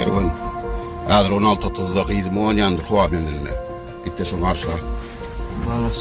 kerwen. Häzir 16-30-da gyzym on ýandyr howa mendiline. Gitde şoň aşağı. Balas.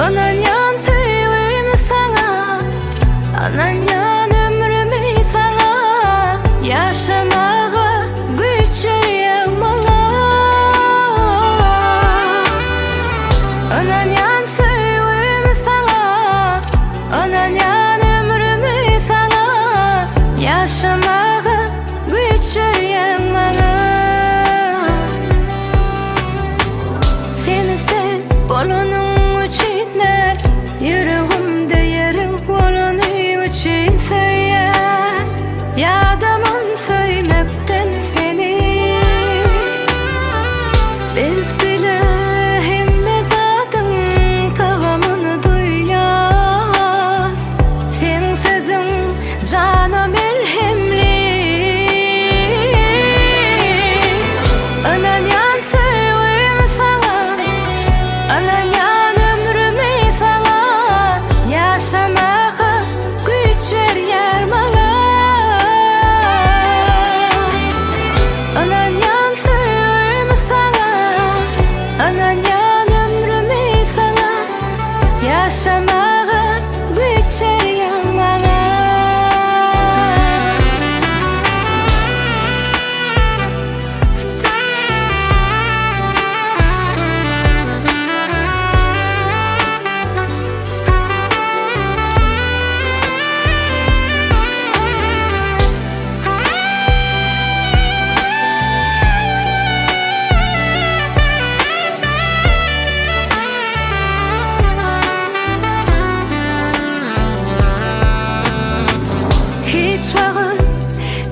Ananyan söyleyeyim sana, ananyan ömrümü sana, yaşamağa güç vereyim bana. Ananyan söyleyeyim sana, ananyan ömrümü sana, yaşamağa güç vereyim bana. Seni sen bolunun yüreğimde yerin olanı için söyle, yadamın söymekten seni. Biz bile hemme zatın tağamını duyar. Sen sözün canım ilhemli. Ananyan söyleyeyim sana, ananyan yaşamağa güç verýär bana. Ananyan söyleyeyim sana, ananyan ömrümü sana, yaşamağa güç verýär bana. Hiç vaqt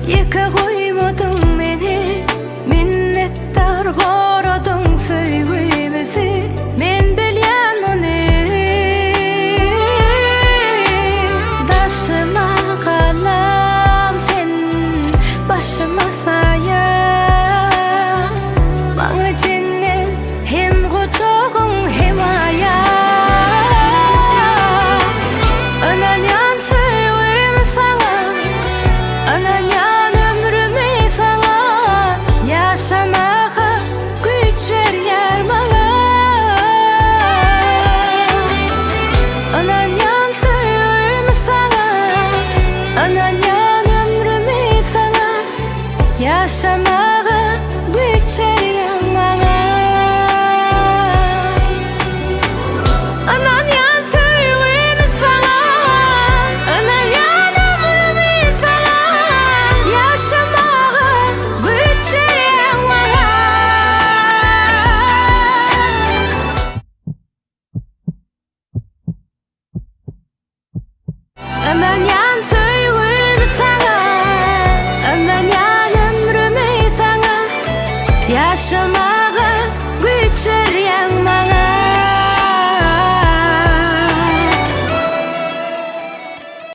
yeka goýmadың meni, minnettar garadyň söýgümizi. Men bilýän muny, daşyma galam sen, başyma saýa. Maňa cennet hem goçagyň hem aya. Ananyan söýgümi sana, ananyan ömrümü sana, yaşamağa güç verýär bana. Ananyan söýgümi sana, ananyan ömrümü sana, yaşamağa güç verýär bana. Ananyan söýgümi sana, ananyan ömrümü sana, yaşamağa güç verýär bana. Ananyan söýgümi sana, ananyan ömrümü sana, yaşamağa